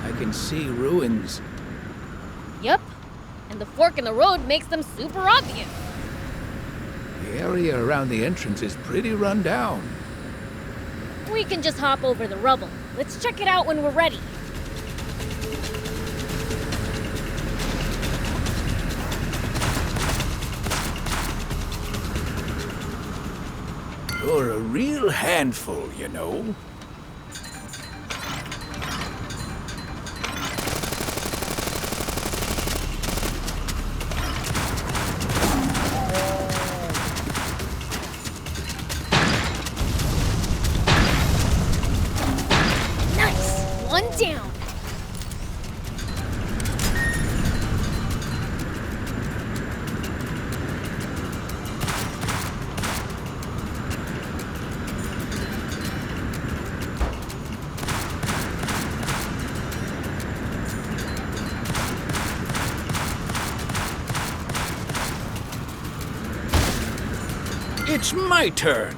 I can see ruins. Yep. And the fork in the road makes them super obvious. The area around the entrance is pretty run down. We can just hop over the rubble. Let's check it out when we're ready. You're a real handful, you know. Nice! One down. It's my turn.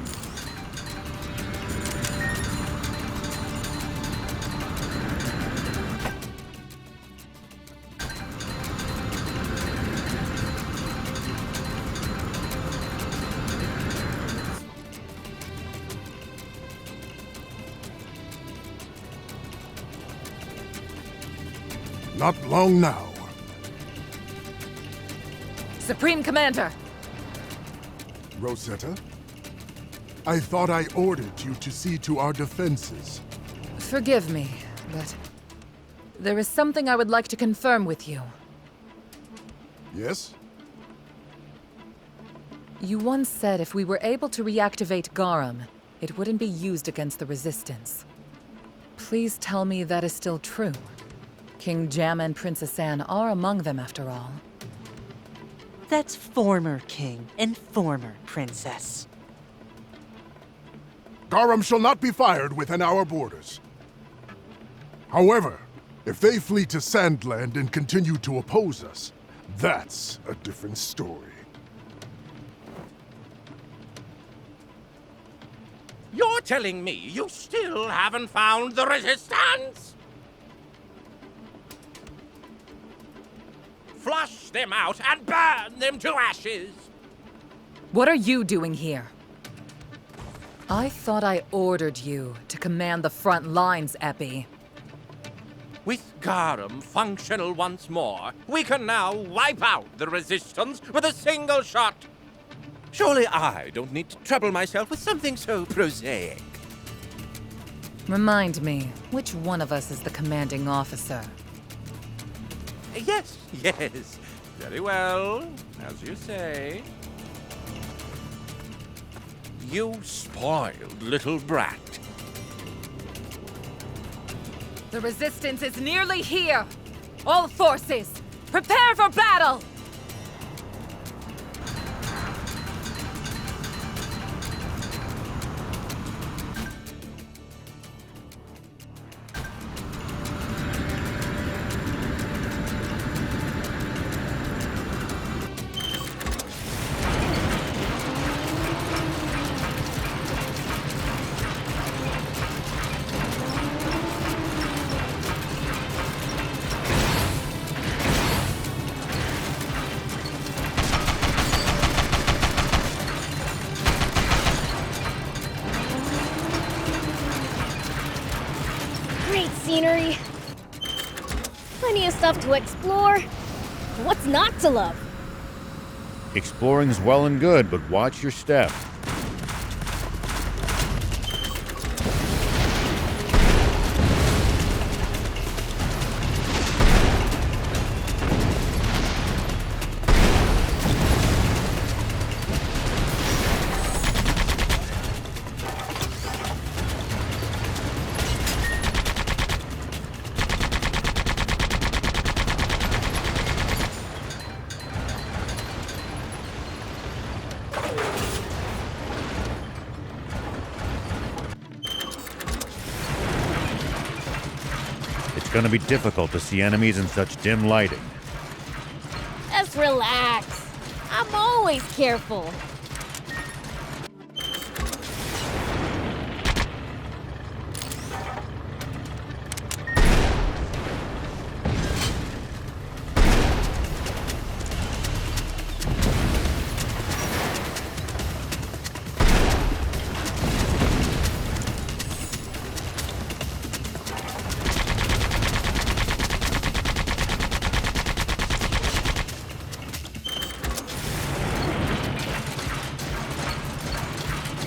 Not long now. Supreme Commander! Rosetta? I thought I ordered you to see to our defenses. Forgive me, but there is something I would like to confirm with you. Yes? You once said if we were able to reactivate Garum, it wouldn't be used against the Resistance. Please tell me that is still true. King Jam and Princess Anne are among them, after all. That's former king and former princess. Garum shall not be fired within our borders. However, if they flee to Sandland and continue to oppose us, that's a different story. You're telling me you still haven't found the Resistance? Flush them out and burn them to ashes! What are you doing here? I thought I ordered you to command the front lines, Epi. With Garum functional once more, we can now wipe out the Resistance with a single shot. Surely I don't need to trouble myself with something so prosaic. Remind me, which one of us is the commanding officer? Yes, yes. Very well, as you say. You spoiled little brat. The Resistance is nearly here! All forces, prepare for battle! Great scenery. Plenty of stuff to explore. What's not to love? Exploring's well and good, but watch your step. gonna be difficult to see enemies in such dim lighting. Just relax. I'm always careful.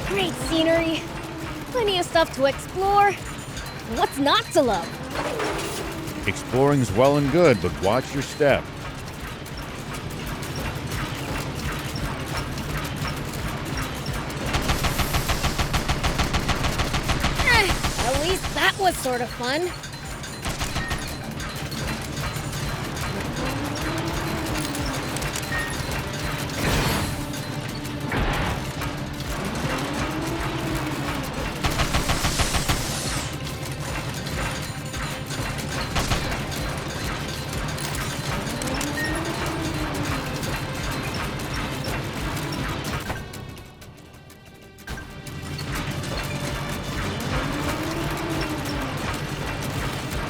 Great scenery, plenty of stuff to explore. What's not to love? Exploring's well and good, but watch your step. At least that was sort of fun.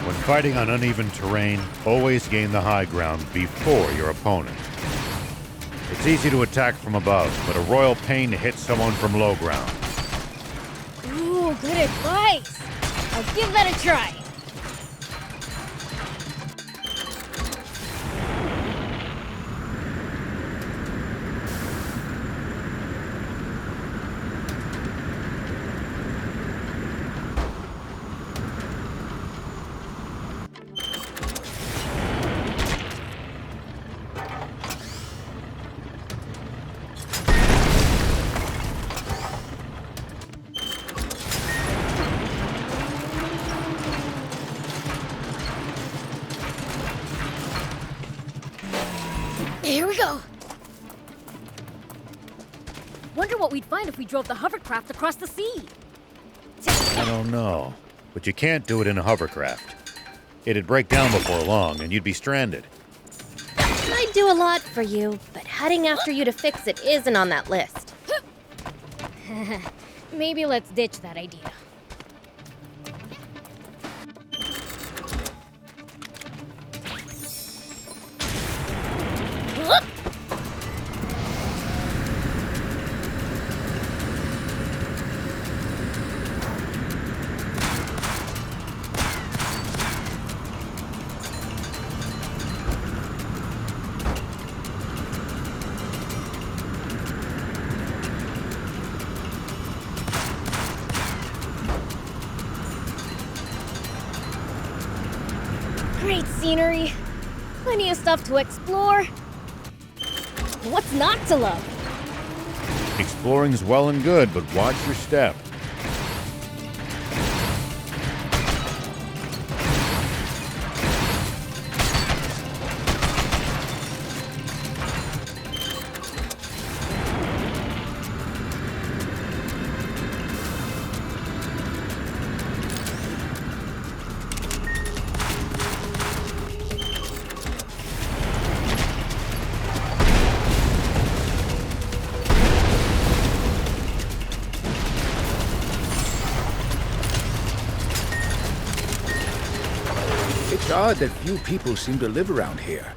When fighting on uneven terrain, always gain the high ground before your opponent. It's easy to attack from above, but a royal pain to hit someone from low ground. Ooh, good advice. I'll give that a try. Here we go. Wonder what we'd find if we drove the hovercraft across the sea. I don't know, but you can't do it in a hovercraft. It'd break down before long, and you'd be stranded. I'd do a lot for you, but heading after you to fix it isn't on that list. Maybe let's ditch that idea. Great scenery, plenty of stuff to explore. What's not to love? Exploring's well and good, but watch your step. It's odd that few people seem to live around here.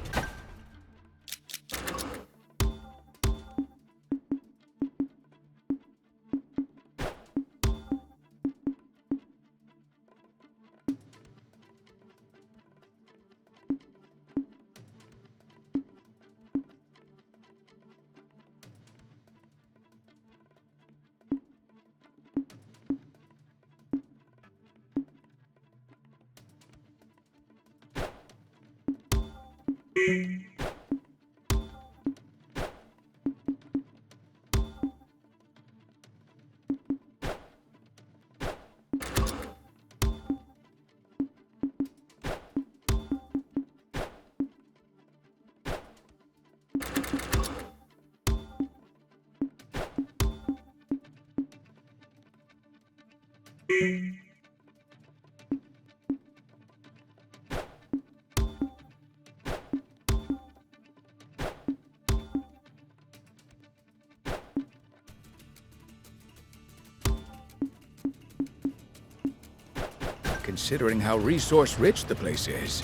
considering how resource-rich the place is.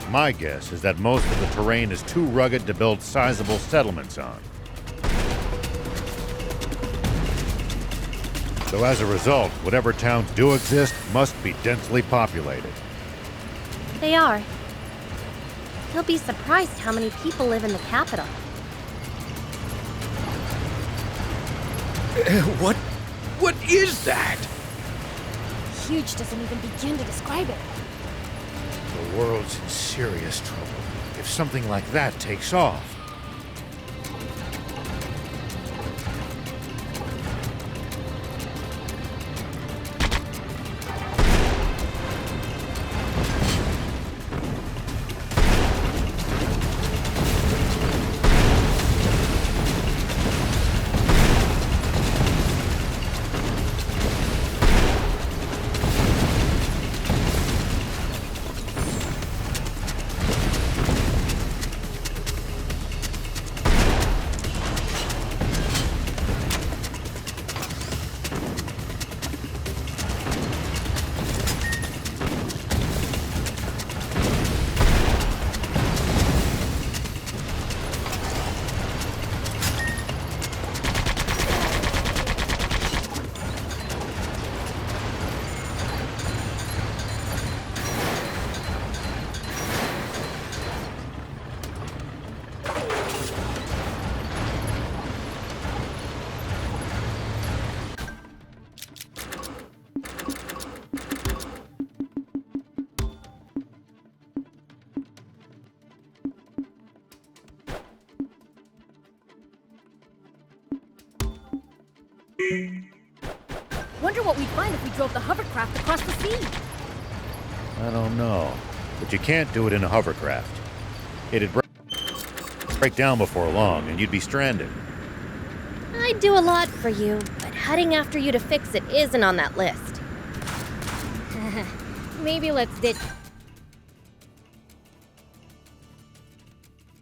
My guess is that most of the terrain is too rugged to build sizable settlements on. So as a result, whatever towns do exist must be densely populated. They are. You'll be surprised how many people live in the capital. What is that? Huge doesn't even begin to describe it. The world's in serious trouble if something like that takes off. Wonder what we'd find if we drove the hovercraft across the sea. I don't know, but you can't do it in a hovercraft. It'd break down before long, and you'd be stranded. I'd do a lot for you, but heading after you to fix it isn't on that list. Maybe let's ditch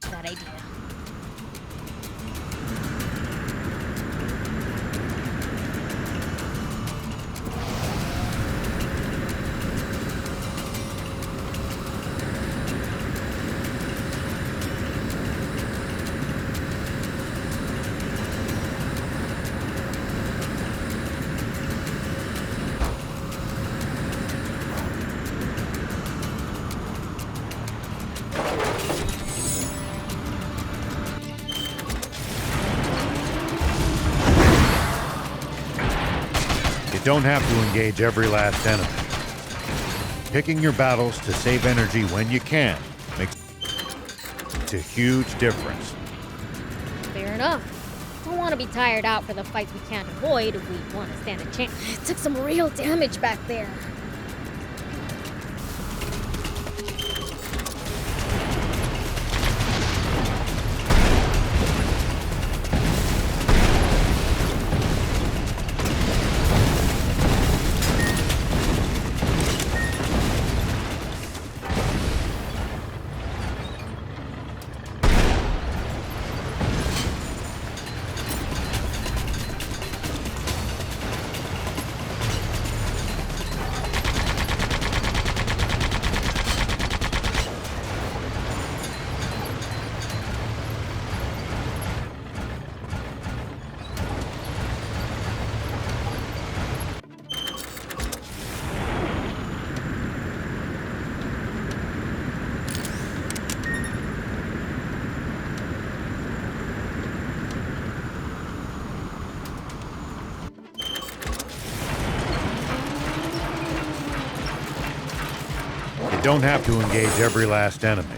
that idea. You don't have to engage every last enemy. Picking your battles to save energy when you can makes a huge difference. Fair enough. Don't want to be tired out for the fights we can't avoid if we want to stand a chance. It took some real damage back there. You don't have to engage every last enemy.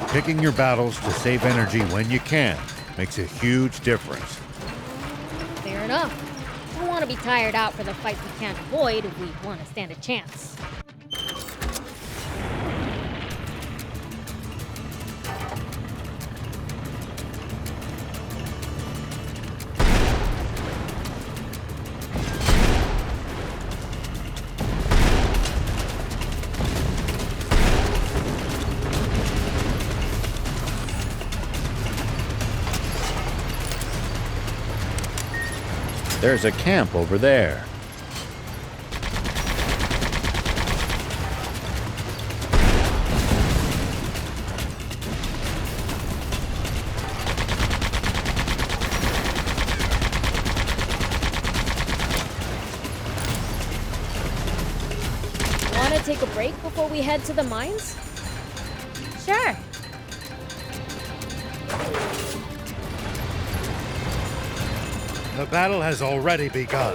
Picking your battles to save energy when you can makes a huge difference. Fair enough. Don't want to be tired out for the fights we can't avoid if we want to stand a chance. There's a camp over there. break before we head to the mines? Sure. The battle has already begun.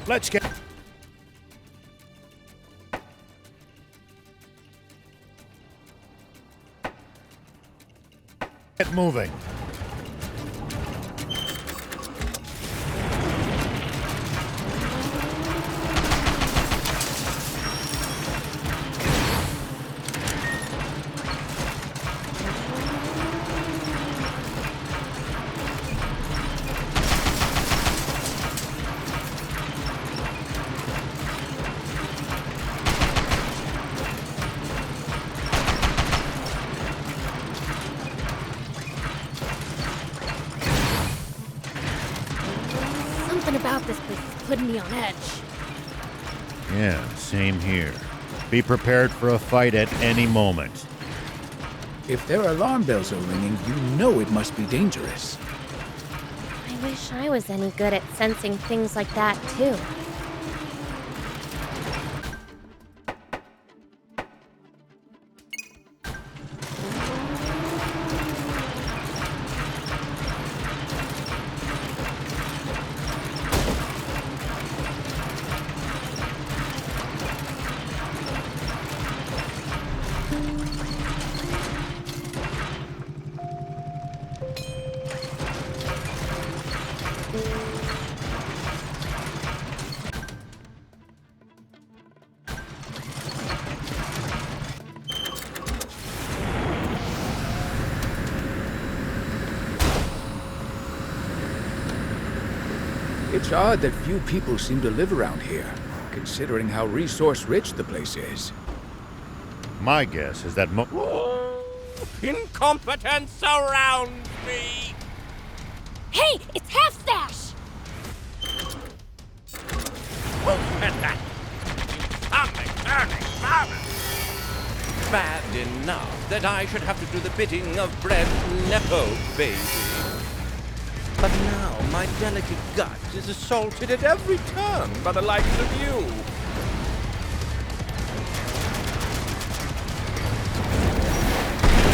Let's get moving. Something about this place is putting me on edge. Yeah, same here. Be prepared for a fight at any moment. If their alarm bells are ringing, you know it must be dangerous. I wish I was any good at sensing things like that, too. It's odd that few people seem to live around here, considering how resource-rich the place is. My guess is that Incompetence surrounds me! Hey, it's Half-Stash! Who said that? Something turning marvelous! Bad enough that I should have to do the bidding of Brett's Nepo baby. But now my delicate gut is assaulted at every turn by the likes of you.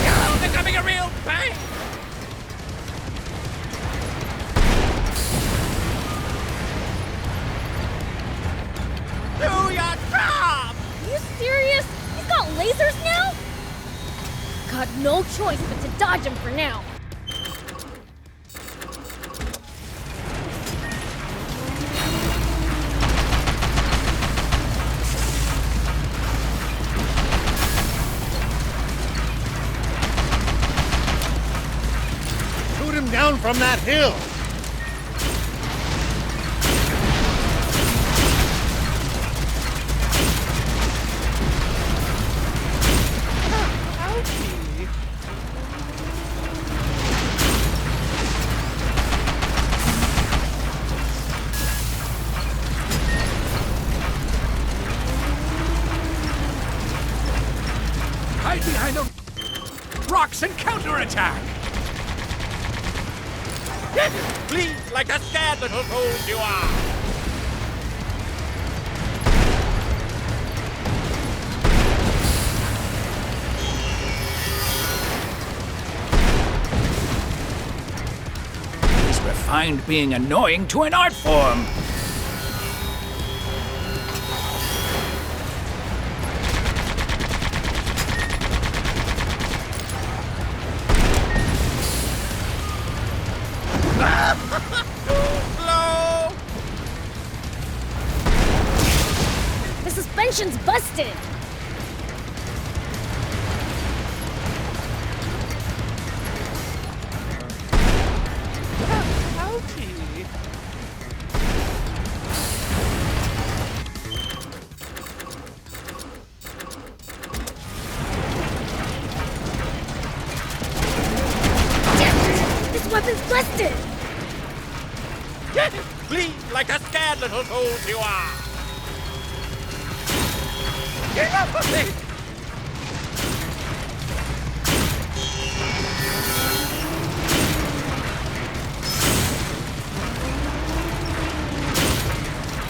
You're becoming a real pain! Do your job! Are you serious? He's got lasers now? Got no choice but to dodge him for now. shoot him down from that hill. Hide behind them! Rocks and counterattack! Please, like the scared little fools you are! He's refined being annoying to an art form! The suspension's busted! This weapon's busted! Please, like the scared little fools you are! Get up with me!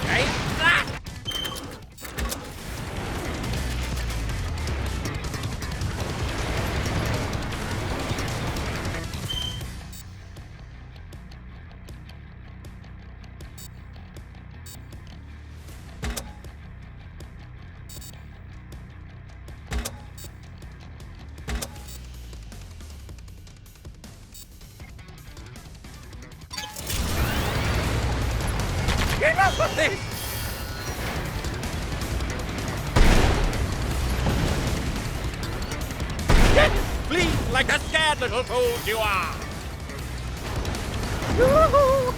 Take that! enough of this! Flee like the scared little fools you are!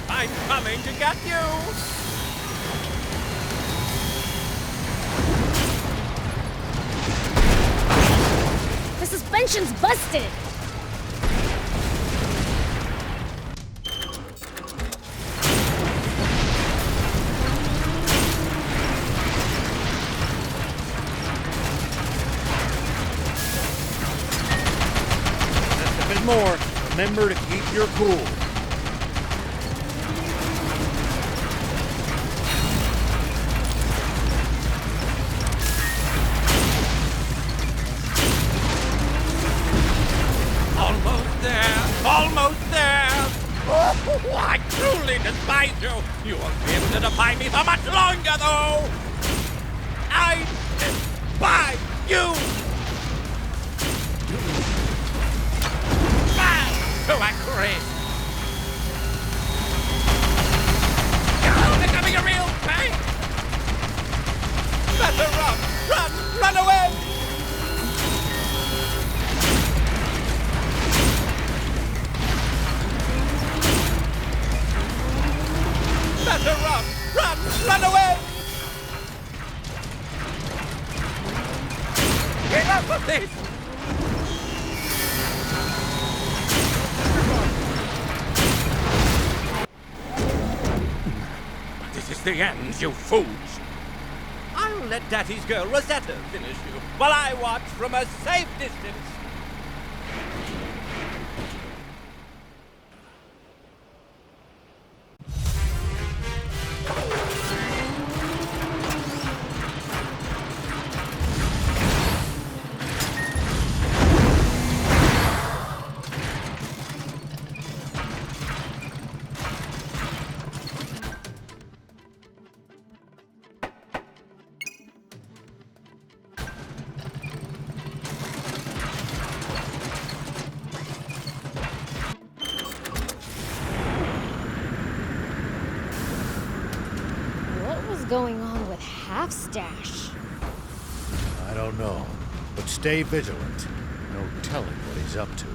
I'm coming to get you! The suspension's busted! Just a bit more. Remember to keep your cool. Almost there! Almost there! Oh, I truly despise you! You won't be able to defy me for much longer, though! I despise you! Bad to a crit! You're becoming a real pain! Better run! Run away! Better run away! Enough of this! This is the end, you fools! I'll let Daddy's girl Rosetta finish you, while I watch from a safe distance. What was going on with Half-Stash? I don't know, but stay vigilant. No telling what he's up to.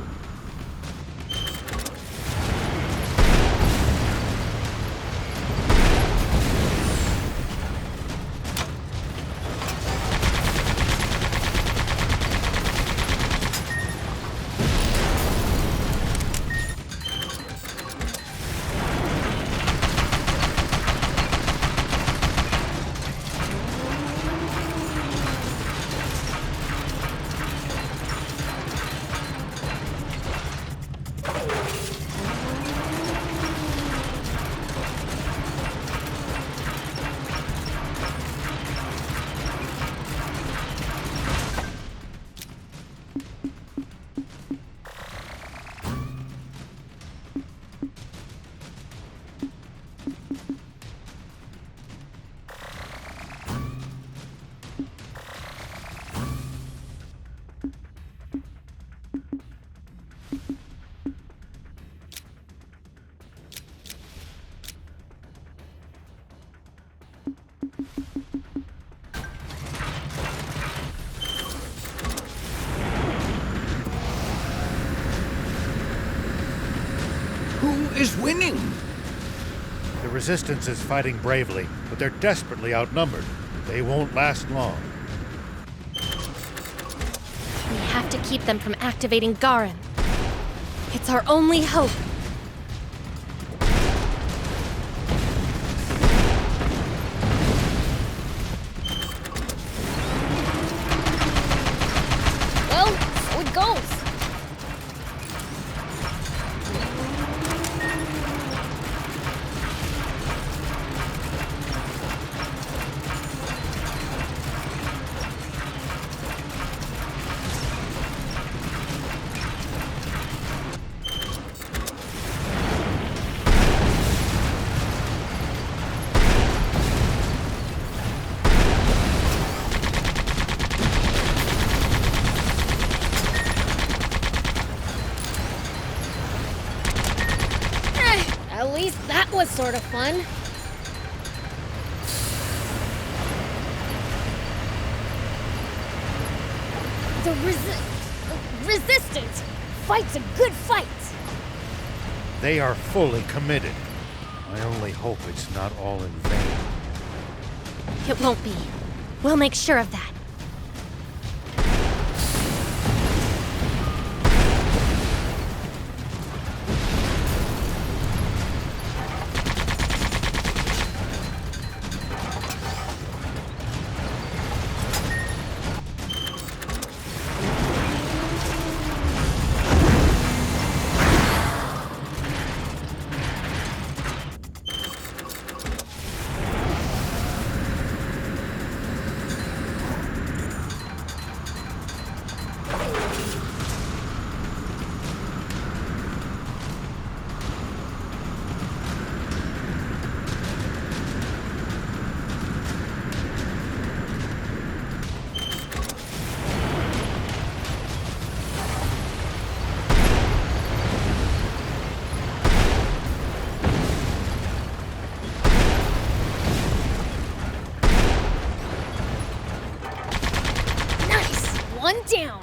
Who is winning? The Resistance is fighting bravely, but they're desperately outnumbered. They won't last long. We have to keep them from activating Garin. It's our only hope. Well, so it goes. At least that was sort of fun. The resistance fights a good fight. They are fully committed. I only hope it's not all in vain. It won't be. We'll make sure of that. One down.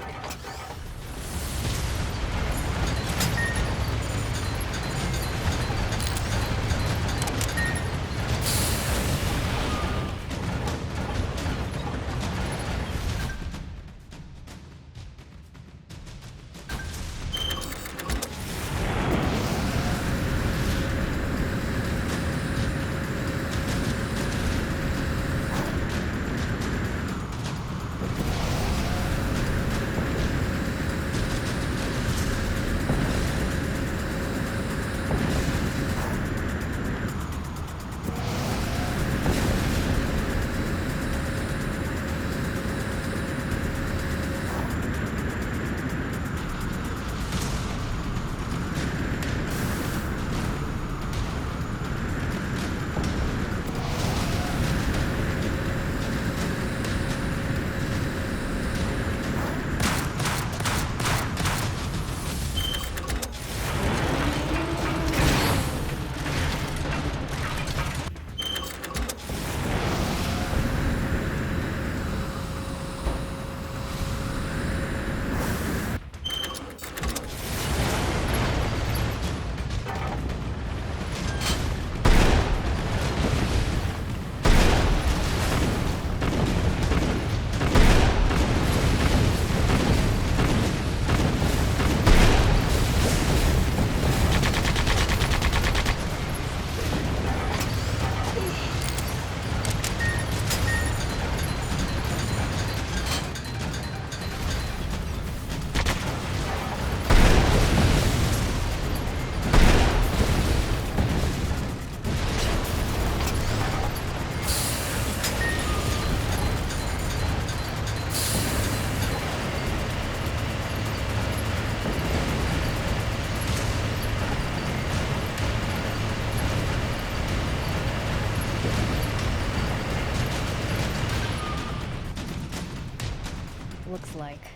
Looks like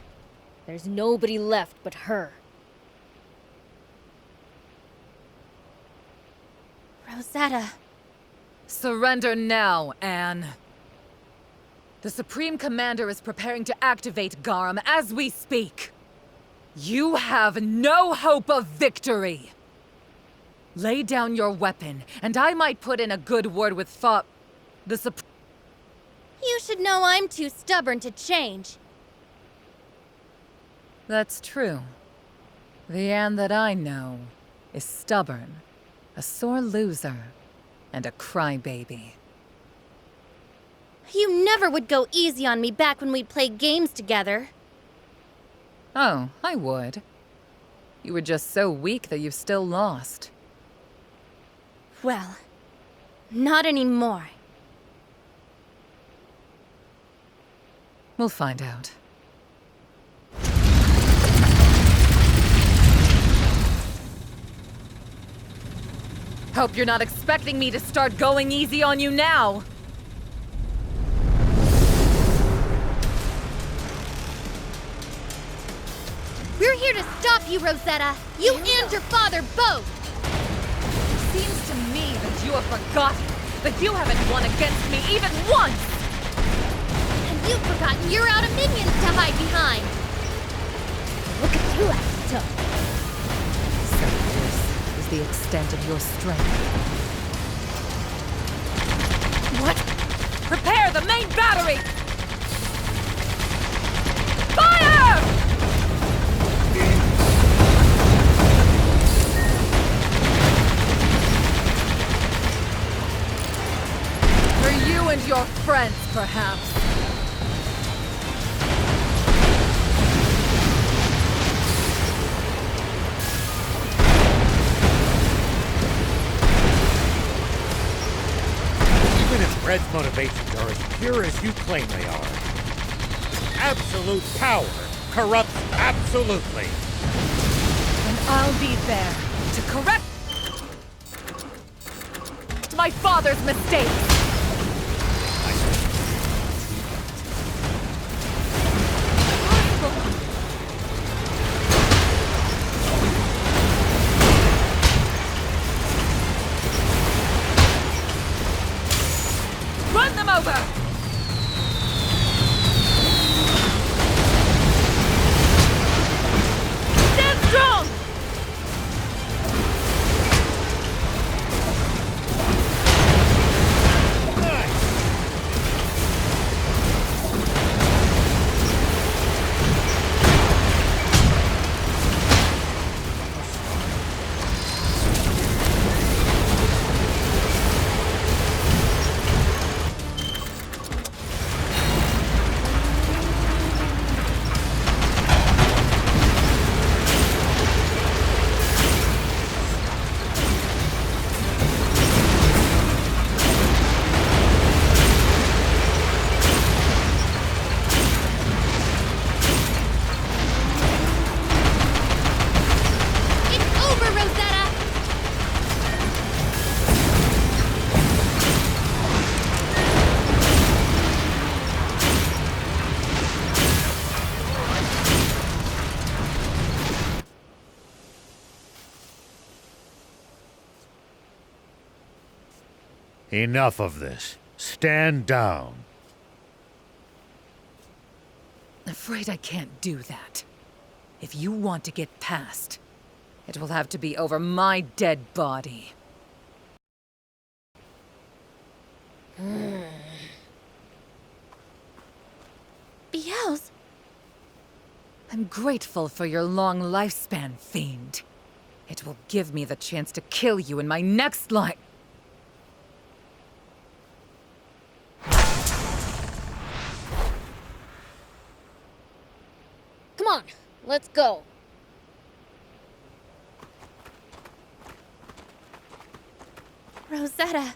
there's nobody left but her. Rosetta. Surrender now, Anne. The Supreme Commander is preparing to activate Garum as we speak. You have no hope of victory. Lay down your weapon, and I might put in a good word with the Supreme. You should know I'm too stubborn to change. That's true. The Anne that I know is stubborn, a sore loser, and a crybaby. You never would go easy on me back when we'd play games together. Oh, I would. You were just so weak that you still lost. Well, not anymore. We'll find out. Hope you're not expecting me to start going easy on you now! We're here to stop you, Rosetta! You and your father both! Seems to me that you have forgotten that you haven't won against me even once! And you've forgotten you're out of minions to hide behind! Blast him! So this is the extent of your strength. What? Prepare the main battery! Fire! For you and your friends, perhaps. Even if Red's motivations are as pure as you claim they are, absolute power corrupts absolutely. And I'll be there to correct my father's mistakes. Run them over! Stand strong! It's over, Rosetta! Enough of this. Stand down. Afraid I can't do that. If you want to get past, it will have to be over my dead body. Beelze, I'm grateful for your long lifespan, Fiend. It will give me the chance to kill you in my next life. Come on, let's go. Rosetta.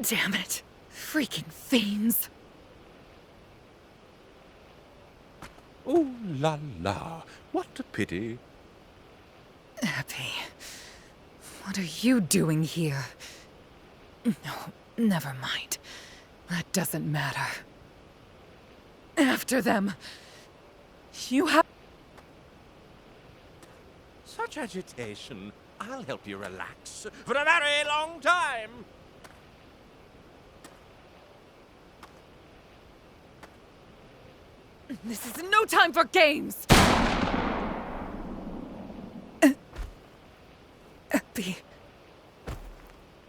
Damn it. Freaking fiends. Ooh la la, what a pity. Eppy, what are you doing here? No, never mind. That doesn't matter. After them. You have... Such agitation. I'll help you relax for a very long time. This is no time for games! Eppy...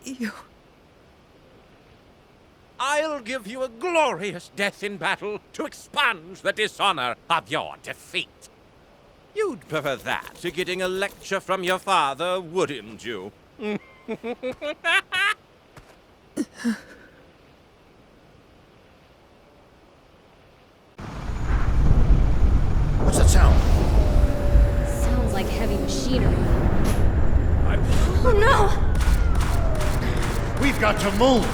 You... I'll give you a glorious death in battle to expunge the dishonor of your defeat. You'd prefer that to getting a lecture from your father, wouldn't you? What's that sound? Sounds like heavy machinery. Oh no! We've got to move!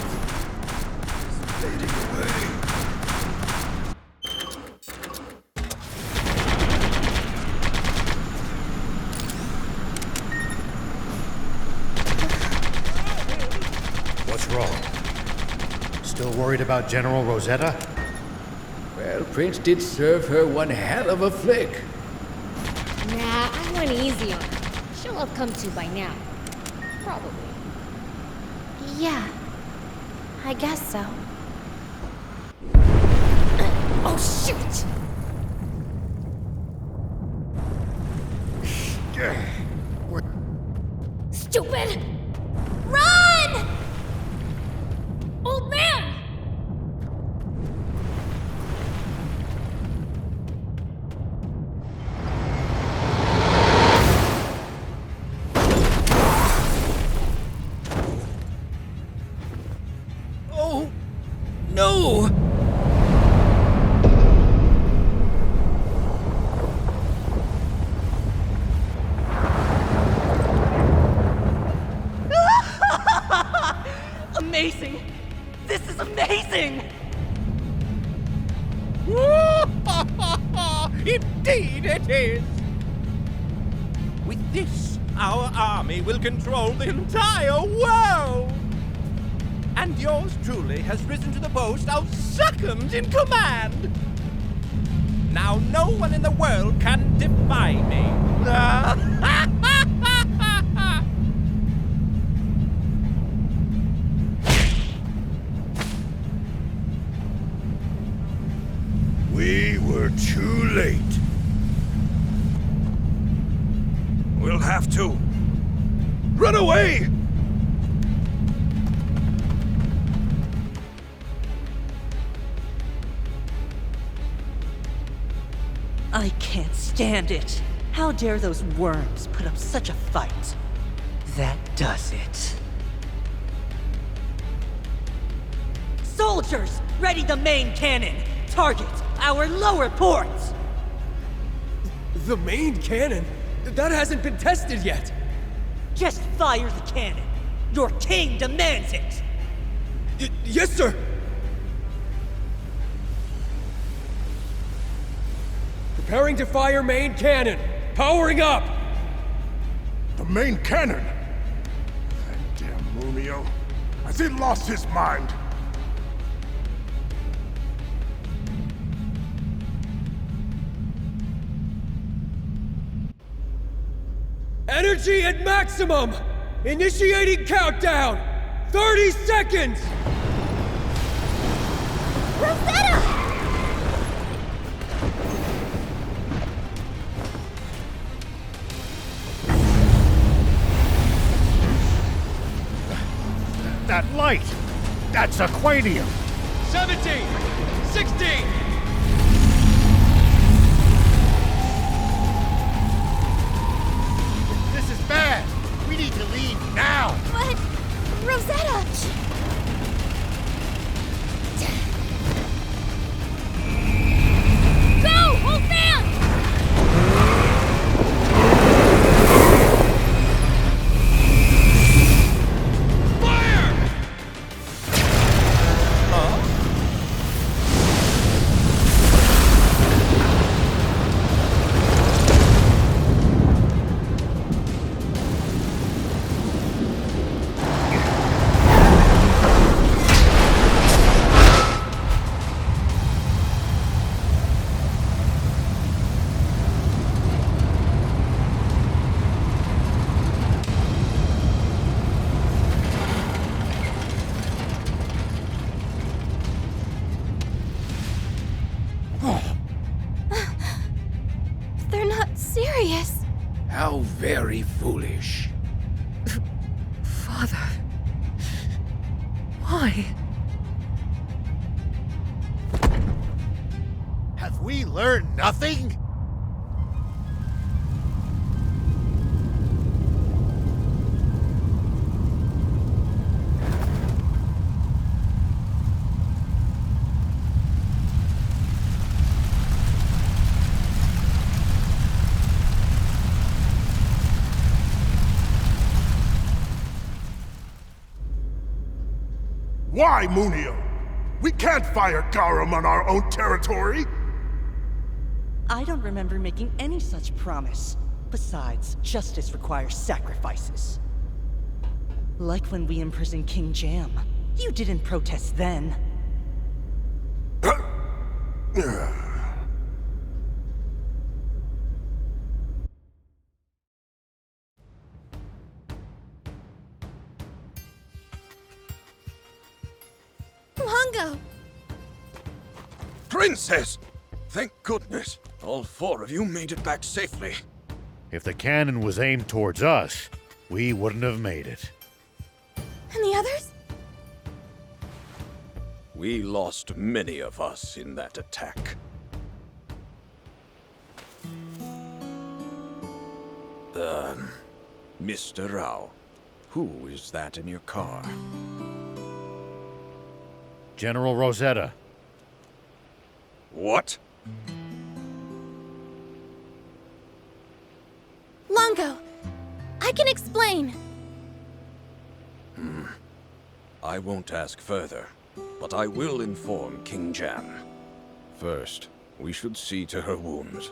What's wrong? Still worried about General Rosetta? Well, Prince did serve her one hell of a flick. Nah, I went easy on her. She'll have come to by now. Probably. Yeah, I guess so. Oh, shoot! Stupid! Run! Old man! Oh, no! Amazing! This is amazing! Indeed it is! With this, our army will control the entire world! And yours truly has risen to the post of second in command! Now no one in the world can defy me! We were too late. We'll have to run away! I can't stand it. How dare those worms put up such a fight? That does it. Soldiers, ready the main cannon! Target our lower ports! The main cannon? That hasn't been tested yet! Just fire the cannon! Your king demands it! Yes, sir! Preparing to fire main cannon! Powering up! The main cannon! That damn Mumio. Has he lost his mind? Energy at maximum! Initiating countdown! 30 seconds! Rosetta! That light! That's Aquanium! 17! 16! This is bad! We need to leave now! But... Rosetta! Go! Old man! They're not serious. How very foolish. Father. Why? Have we learned nothing? Why, Munio? We can't fire Garum on our own territory! I don't remember making any such promise. Besides, justice requires sacrifices. Like when we imprisoned King Jam. You didn't protest then. Longo! Princess! Thank goodness. All 4 of you made it back safely. If the cannon was aimed towards us, we wouldn't have made it. And the others? We lost many of us in that attack. Mr. Rao, who is that in your car? General Rosetta. What? Longo! I can explain! I won't ask further, but I will inform King Jam. First, we should see to her wounds.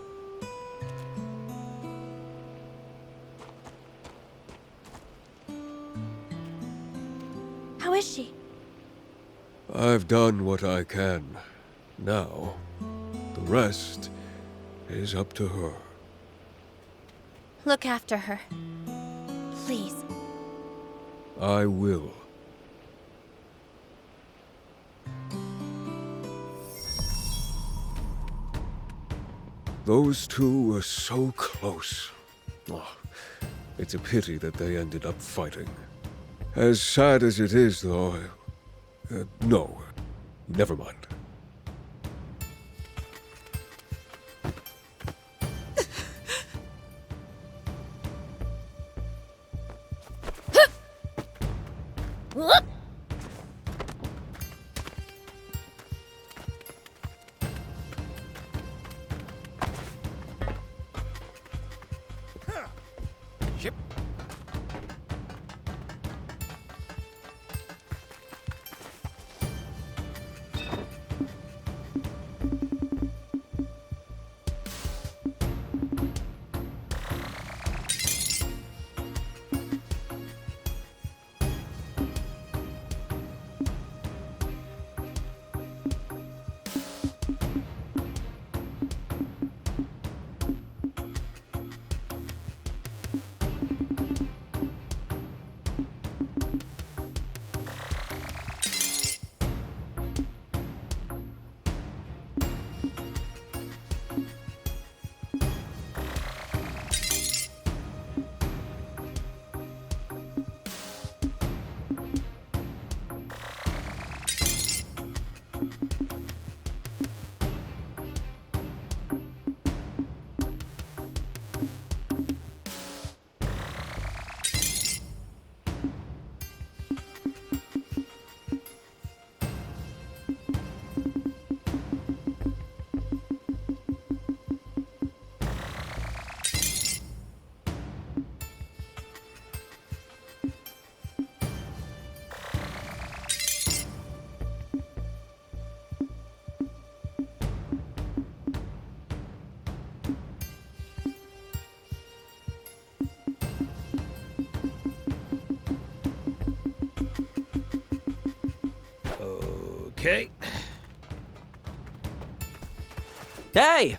How is she? I've done what I can. Now, the rest is up to her. Look after her. Please. I will. Those two were so close. Oh, it's a pity that they ended up fighting. As sad as it is, though, no, never mind. Okay. Hey!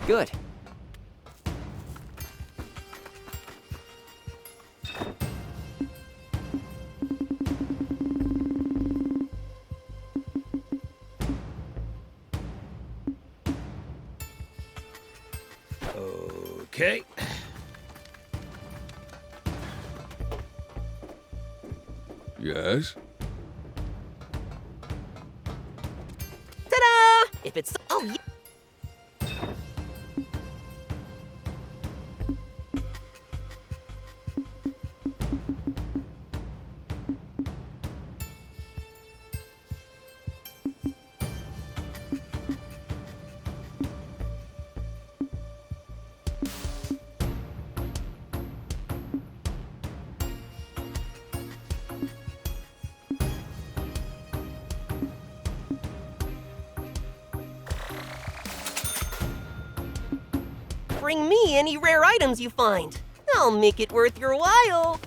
Good. Okay. Yes? Ta-da! If it's... Oh, yeah. Bring me any rare items you find. I'll make it worth your while.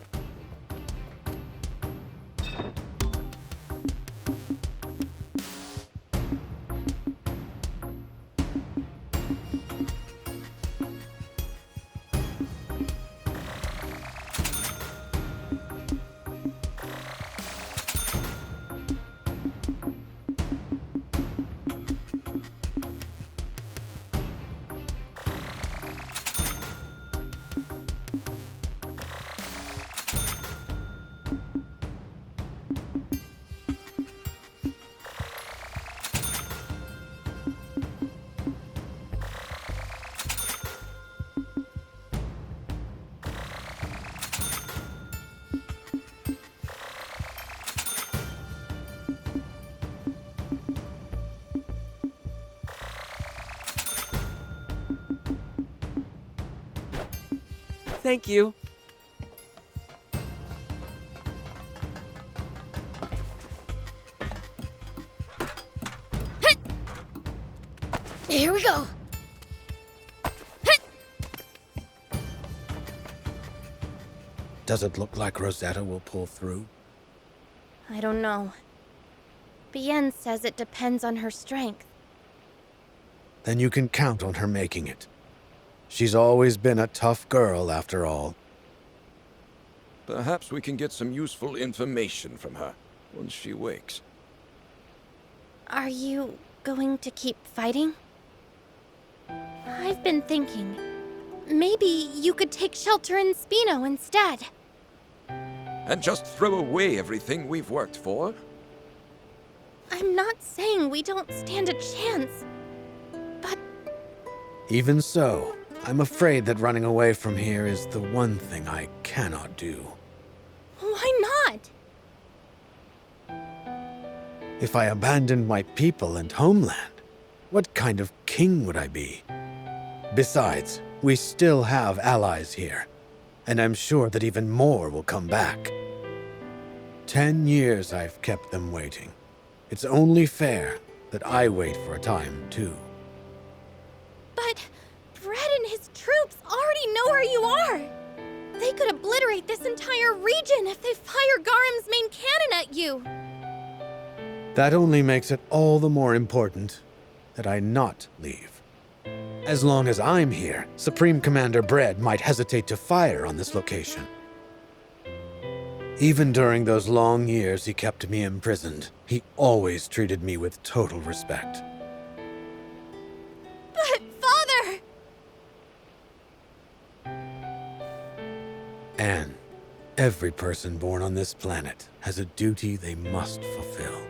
Thank you. Here we go. Does it look like Rosetta will pull through? I don't know. Bien says it depends on her strength. Then you can count on her making it. She's always been a tough girl, after all. Perhaps we can get some useful information from her once she wakes. Are you going to keep fighting? I've been thinking. Maybe you could take shelter in Spino instead. And just throw away everything we've worked for? I'm not saying we don't stand a chance, but... Even so, I'm afraid that running away from here is the one thing I cannot do. Why not? If I abandoned my people and homeland, what kind of king would I be? Besides, we still have allies here, and I'm sure that even more will come back. 10 years I've kept them waiting. It's only fair that I wait for a time, too. But Brett and his troops already know where you are. They could obliterate this entire region if they fire Garam's main cannon at you. That only makes it all the more important that I not leave. As long as I'm here, Supreme Commander Bread might hesitate to fire on this location. Even during those long years he kept me imprisoned, he always treated me with total respect. But, Father! Anne, every person born on this planet has a duty they must fulfill.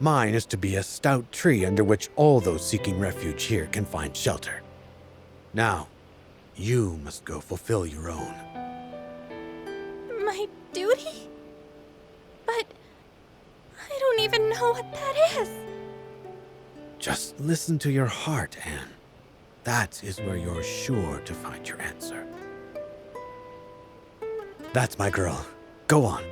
Mine is to be a stout tree under which all those seeking refuge here can find shelter. Now, you must go fulfill your own. My duty? But I don't even know what that is. Just listen to your heart, Anne. That is where you're sure to find your answer. That's my girl. Go on.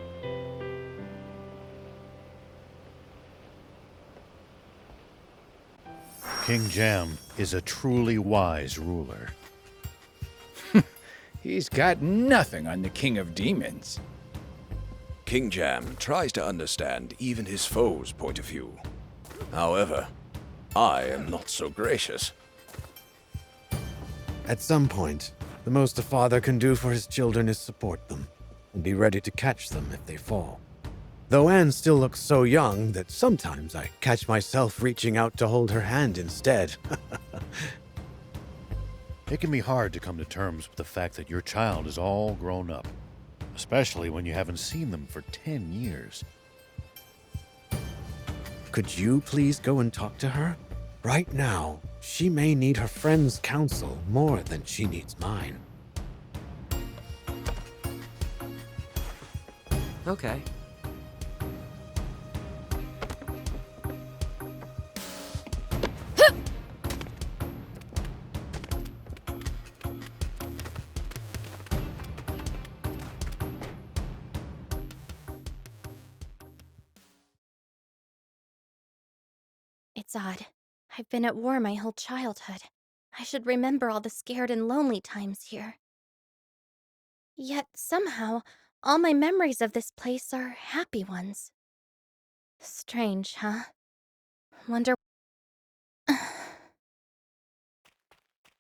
King Jam is a truly wise ruler. He's got nothing on the King of Demons. King Jam tries to understand even his foes' point of view. However, I am not so gracious. At some point, the most a father can do for his children is support them, and be ready to catch them if they fall. Though Anne still looks so young that sometimes I catch myself reaching out to hold her hand instead. It can be hard to come to terms with the fact that your child is all grown up, especially when you haven't seen them for 10 years. Could you please go and talk to her? Right now, she may need her friend's counsel more than she needs mine. Okay. It's odd. I've been at war my whole childhood. I should remember all the scared and lonely times here. Yet somehow, all my memories of this place are happy ones. Strange, huh? Wonder...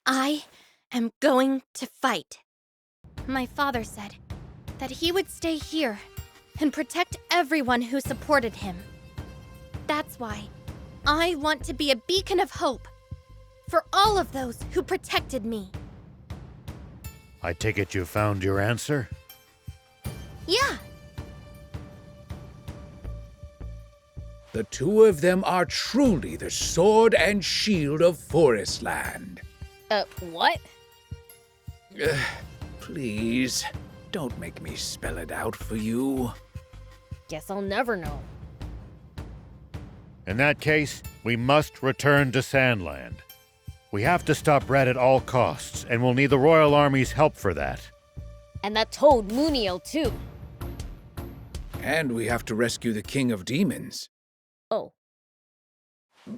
I am going to fight. My father said that he would stay here and protect everyone who supported him. That's why I want to be a beacon of hope for all of those who protected me. I take it you found your answer? Yeah. The two of them are truly the sword and shield of Forestland. What? Please, don't make me spell it out for you. Guess I'll never know. In that case, we must return to Sandland. We have to stop Red at all costs, and we'll need the Royal Army's help for that. And that toad Muniel, too. And we have to rescue the King of Demons. Oh.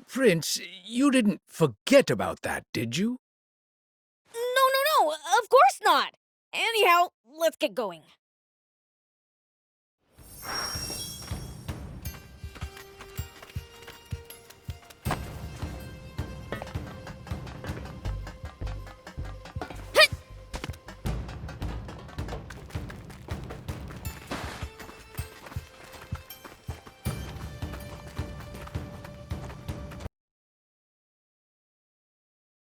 Prince, you didn't forget about that, did you? No, of course not! Anyhow, let's get going.